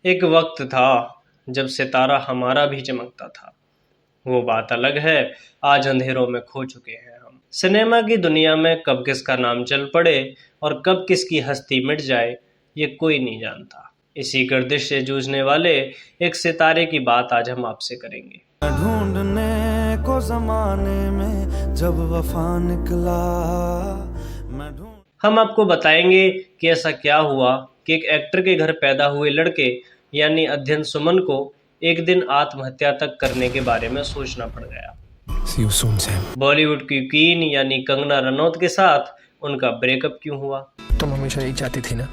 एक वक्त था जब सितारा हमारा भी चमकता था। वो बात अलग है, आज अंधेरों में खो चुके हैं हम। सिनेमा की दुनिया में कब किसका नाम चल पड़े और कब किसकी हस्ती मिट जाए, ये कोई नहीं जानता। इसी गर्दिश से जूझने वाले एक सितारे की बात आज हम आपसे करेंगे। ढूंढने को ज़माने में जब वफा निकला, हम आपको बताएंगे कि ऐसा क्या हुआ कि एक एक्टर के घर पैदा हुए लड़के यानी अध्ययन सुमन को एक दिन आत्महत्या तक करने के बारे में सोचना पड़ गया। See you soon, Sam. Bollywood की क्वीन यानी कंगना रनौत के साथ उनका ब्रेकअप क्यों हुआ, तुम हमेशा यही चाहती थी ना।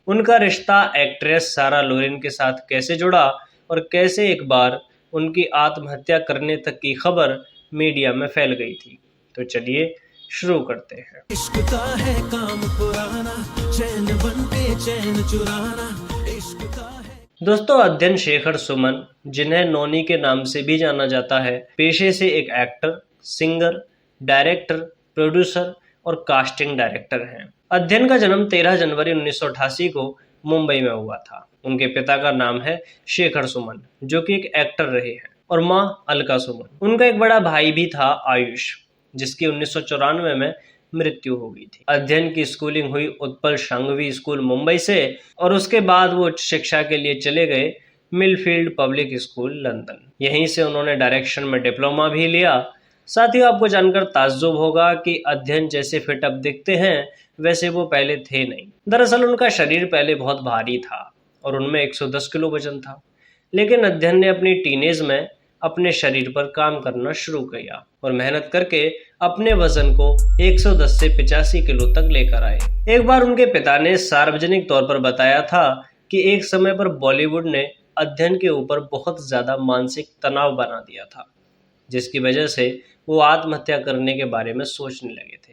उनका रिश्ता एक्ट्रेस सारा लोरेन के साथ कैसे जुड़ा और कैसे एक बार उनकी आत्महत्या करने तक की खबर मीडिया में फैल गई थी। तो चलिए शुरू करते हैं। इश्क का है काम पुराना, चैन बनके चैन चुराना, इश्क का है। दोस्तों, अध्ययन शेखर सुमन, जिन्हें नोनी के नाम से भी जाना जाता है, पेशे से एक एक्टर, सिंगर, डायरेक्टर, प्रोड्यूसर और कास्टिंग डायरेक्टर हैं। अध्ययन का जन्म 13 जनवरी 1988 को मुंबई में हुआ था। उनके पिता का नाम है शेखर सुमन, जो कि एक एक्टर रहे हैं, और माँ अलका सुमन। उनका एक बड़ा भाई भी था, आयुष, जिसकी 1994 में मृत्यु हो गई थी। अध्ययन की स्कूलिंग हुई उत्पल शांघवी स्कूल मुंबई से और उसके बाद वो उच्च शिक्षा के लिए चले गए मिलफील्ड पब्लिक स्कूल लंदन। यहीं से उन्होंने डायरेक्शन में डिप्लोमा भी लिया। साथ ही आपको जानकर ताज्जुब होगा कि अध्ययन जैसे फिट अप दिखते हैं वैसे वो पहले थे नहीं। दरअसल उनका शरीर पहले बहुत भारी था और उनमें 110 किलो वजन था, लेकिन अध्ययन ने अपनी टीनेज में अपने शरीर पर काम करना शुरू किया और मेहनत करके अपने वजन को 110 से 85 किलो तक लेकर आए। एक बार उनके पिता ने सार्वजनिक तौर पर बताया था कि एक समय पर बॉलीवुड ने अध्ययन के ऊपर बहुत ज्यादा मानसिक तनाव बना दिया था, जिसकी वजह से वो आत्महत्या करने के बारे में सोचने लगे थे।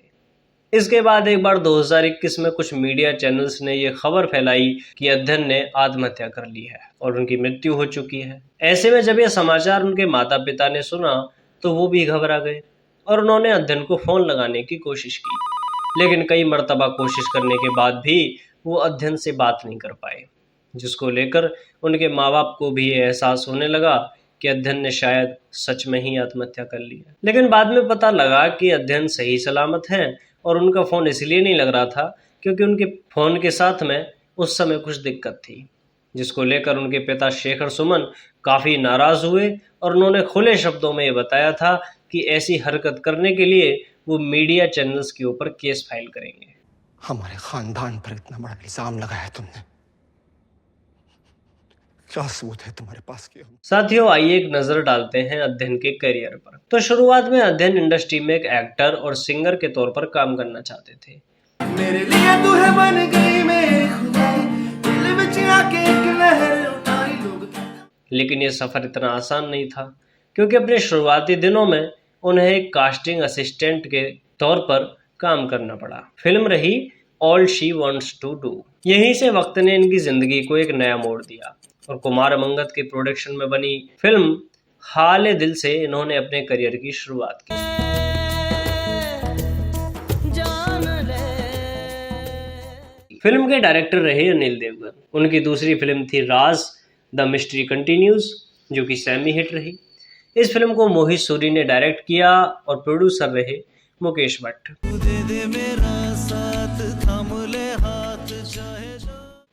इसके बाद एक बार 2021 में कुछ मीडिया चैनल्स ने ये खबर फैलाई कि अध्ययन ने आत्महत्या कर ली है और उनकी मृत्यु हो चुकी है। ऐसे में जब यह समाचार उनके माता पिता ने सुना तो वो भी घबरा गए और उन्होंने अध्ययन को फोन लगाने की कोशिश की, लेकिन कई मर्तबा कोशिश करने के बाद भी वो अध्ययन से बात नहीं कर पाए, जिसको लेकर उनके माँ बाप को भी ये एहसास होने लगा कि अध्ययन ने शायद सच में ही आत्महत्या कर ली है। लेकिन बाद में पता लगा कि अध्ययन सही सलामत हैं और उनका फ़ोन इसलिए नहीं लग रहा था क्योंकि उनके फ़ोन के साथ में उस समय कुछ दिक्कत थी, जिसको लेकर उनके पिता शेखर सुमन काफ़ी नाराज़ हुए और उन्होंने खुले शब्दों में ये बताया था कि ऐसी हरकत करने के लिए वो मीडिया चैनल्स के ऊपर केस फाइल करेंगे। हमारे खानदान पर इतना बड़ा इल्जाम लगाया तुमने, क्या सबूत है तुम्हारे पास कि हम... साथियों, आइए एक नजर डालते हैं अध्ययन के करियर पर। तो शुरुआत में अध्ययन इंडस्ट्री में एक एक्टर और सिंगर के तौर पर काम करना चाहते थे। मेरे लिए तू है बन गई मेरी खुदाई, दिल विच आके एक लहर उठाई लोग। लेकिन ये सफर इतना आसान नहीं था, क्योंकि अपने शुरुआती दिनों में उन्हें एक कास्टिंग असिस्टेंट के तौर पर काम करना पड़ा। फिल्म रही all she wants to do. यहीं से वक्त ने इनकी जिंदगी को एक नया मोड़ दिया और कुमार मंगत के प्रोडक्शन में बनी फिल्म हाले दिल से इन्होंने अपने करियर की शुरुआत की। फिल्म के डायरेक्टर रहे अनिल देवगन। उनकी दूसरी फिल्म थी राज द मिस्ट्री कंटिन्यूज, जो कि सेमी हिट रही। इस फिल्म को मोहित सूरी ने डायरेक्ट किया और प्रोड्यूसर रहे मुकेश भट्ट।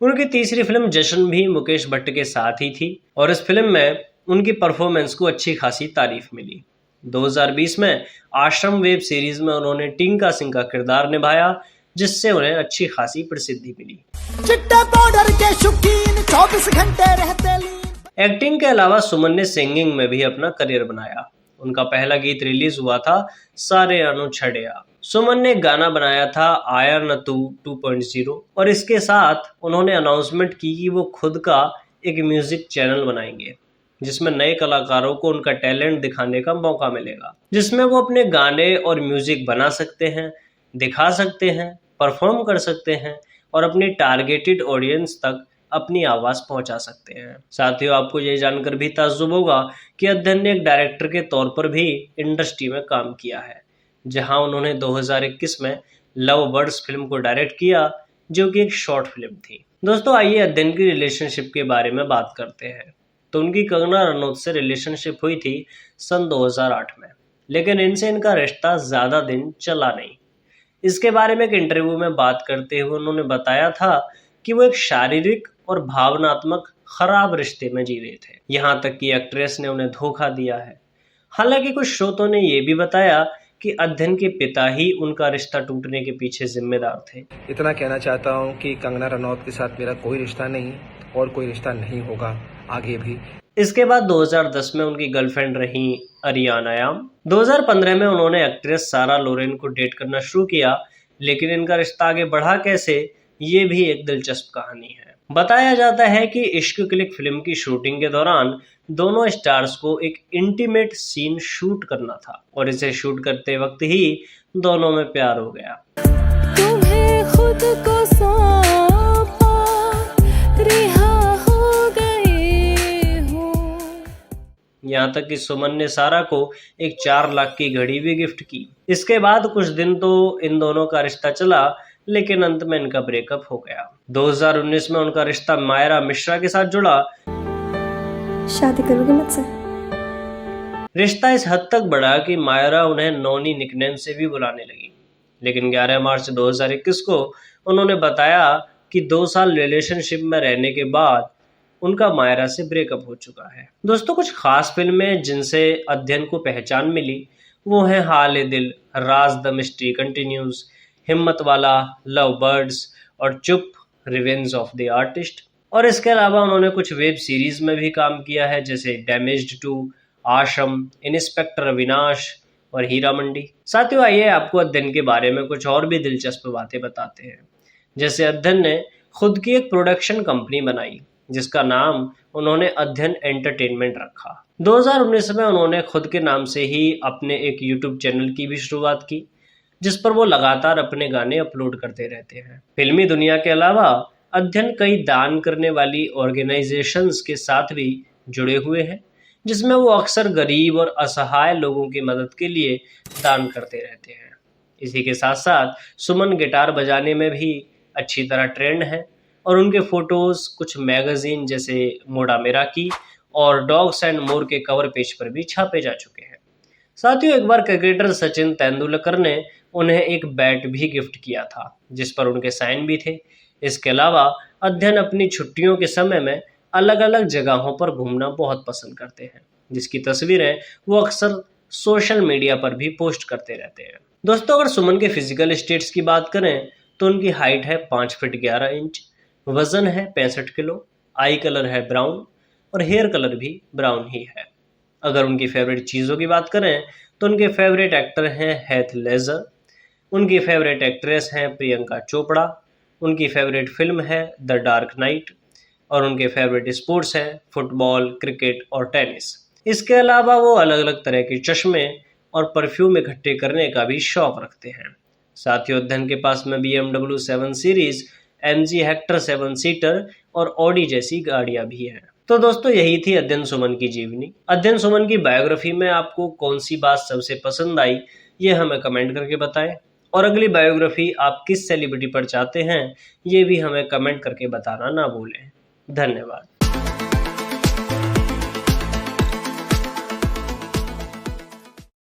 उनकी तीसरी फिल्म जश्न भी मुकेश भट्ट के साथ ही थी और इस फिल्म में उनकी परफॉर्मेंस को अच्छी खासी तारीफ मिली। 2020 में आश्रम वेब सीरीज में उन्होंने टिंका सिंह का किरदार निभाया, जिससे उन्हें अच्छी खासी प्रसिद्धि मिली। चिट्टे पाउडर के शौकीन 24 घंटे रहते लीन। एक्टिंग के अलावा सुमन ने सिंगिंग में भी अपना करियर बनाया। उनका पहला गीत रिलीज हुआ था सारे अनु छड़िया। सुमन ने गाना बनाया था आया न तू 2.0 और इसके साथ उन्होंने अनाउंसमेंट की कि वो खुद का एक म्यूजिक चैनल बनाएंगे, जिसमें नए कलाकारों को उनका टैलेंट दिखाने का मौका मिलेगा, जिसमें वो अपने गाने और म्यूजिक बना सकते हैं, दिखा सकते हैं, परफॉर्म कर सकते हैं और अपनी टारगेटेड ऑडियंस तक अपनी आवाज़ पहुंचा सकते हैं। साथियों, आपको ये जानकर भी ताज्जुब होगा कि अध्ययन ने एक डायरेक्टर के तौर पर भी इंडस्ट्री में काम किया है, जहां उन्होंने 2021 में लव बर्ड्स फिल्म को डायरेक्ट किया, जो कि एक शॉर्ट फिल्म थी। दोस्तों आइए अध्ययन की रिलेशनशिप के बारे में बात करते हैं। तो उनकी कंगना रनौत से रिलेशनशिप हुई थी सन 2008 में, लेकिन इनसे इनका रिश्ता ज़्यादा दिन चला नहीं। इसके बारे में एक इंटरव्यू में बात करते हुए उन्होंने बताया था कि वो एक शारीरिक और भावनात्मक खराब रिश्ते में जी रहे थे, यहाँ तक कि एक्ट्रेस ने उन्हें धोखा दिया है। हालांकि कुछ स्रोतों ने ये भी बताया कि अध्ययन के पिता ही उनका रिश्ता टूटने के पीछे जिम्मेदार थे। इतना कहना चाहता हूँ कि कंगना रनौत के साथ मेरा कोई रिश्ता नहीं और कोई रिश्ता नहीं होगा आगे भी। इसके बाद 2010 में उनकी गर्लफ्रेंड रही अरियाना याम। 2015 में उन्होंने एक्ट्रेस सारा लोरेन को डेट करना शुरू किया, लेकिन इनका रिश्ता आगे बढ़ा कैसे, ये भी एक दिलचस्प कहानी है। बताया जाता है कि इश्क क्लिक फिल्म की शूटिंग के दौरान दोनों स्टार्स को एक इंटीमेट सीन शूट करना था और इसे शूट करते वक्त ही दोनों में प्यार हो गया। तुम्हें खुद को सौंपा, रिहा हो गए हो। यहाँ तक कि सुमन ने सारा को एक 4 लाख की घड़ी भी गिफ्ट की। इसके बाद कुछ दिन तो इन दोनों का रिश्ता चला, लेकिन अंत में इनका ब्रेकअप हो गया। 2019 में उनका रिश्ता मायरा मिश्रा के साथ जुड़ा। शादी करोगे मुझसे? रिश्ता इस हद तक बढ़ा कि मायरा उन्हें नौनी निकनेम से भी बुलाने लगी, लेकिन 11 मार्च 2021 को उन्होंने बताया कि 2 साल रिलेशनशिप में रहने के बाद उनका मायरा से ब्रेकअप हो चुका है। दोस्तों कुछ खास फिल्में जिनसे अध्ययन को पहचान मिली वो हैं हाल ए दिल, राज द मिस्ट्री कंटिन्यूज, हिम्मत वाला, लव बर्ड्स और चुप, रिवेंज ऑफ द आर्टिस्ट। और इसके अलावा उन्होंने कुछ वेब सीरीज में भी काम किया है, जैसे डैमेज्ड 2, आश्रम, इंस्पेक्टर अविनाश और हीरा मंडी। साथियों आइए आपको अध्ययन के बारे में कुछ और भी दिलचस्प बातें बताते हैं। जैसे अध्ययन ने खुद की एक प्रोडक्शन कंपनी बनाई जिसका नाम उन्होंने अध्ययन एंटरटेनमेंट रखा। 2019 में उन्होंने खुद के नाम से ही अपने एक यूट्यूब चैनल की भी शुरुआत की, जिस पर वो लगातार अपने गाने अपलोड करते रहते हैं। फिल्मी दुनिया के अलावा अध्ययन कई दान करने वाली ऑर्गेनाइजेशंस के साथ भी जुड़े हुए हैं, जिसमें वो अक्सर गरीब और असहाय लोगों की मदद के लिए दान करते रहते हैं। इसी के साथ साथ सुमन गिटार बजाने में भी अच्छी तरह ट्रेंड है और उनके फोटोज कुछ मैगजीन जैसे मोड़ा मेरा की और डॉग्स एंड मोर के कवर पेज पर भी छापे जा चुके हैं। साथियों एक बार क्रिकेटर सचिन तेंदुलकर ने उन्हें एक बैट भी गिफ्ट किया था जिस पर उनके साइन भी थे। इसके अलावा अध्ययन अपनी छुट्टियों के समय में अलग अलग जगहों पर घूमना बहुत पसंद करते हैं, जिसकी तस्वीरें वो अक्सर सोशल मीडिया पर भी पोस्ट करते रहते हैं। दोस्तों अगर सुमन के फिजिकल स्टेट्स की बात करें तो उनकी हाइट है 5 फीट 11 इंच, वजन है 65 किलो, आई कलर है ब्राउन और हेयर कलर भी ब्राउन ही है। अगर उनकी फेवरेट चीज़ों की बात करें तो उनके फेवरेट एक्टर हैं हेथ लेजर, उनकी फेवरेट एक्ट्रेस हैं प्रियंका चोपड़ा, उनकी फेवरेट फिल्म है द डार्क नाइट और उनके फेवरेट स्पोर्ट्स हैं फुटबॉल, क्रिकेट और टेनिस। इसके अलावा वो अलग अलग तरह के चश्मे और परफ्यूम इकट्ठे करने का भी शौक रखते हैं। साथियों अध्ययन के पास में BMW 7 series, MG Hector 7 seater और ऑडी जैसी गाड़ियां भी हैं। तो दोस्तों यही थी अध्ययन सुमन की जीवनी। अध्ययन सुमन की बायोग्राफी में आपको कौन सी बात सबसे पसंद आई ये हमें कमेंट करके बताएं, और अगली बायोग्राफी आप किस सेलिब्रिटी पर चाहते हैं ये भी हमें कमेंट करके बताना ना भूलें। धन्यवाद।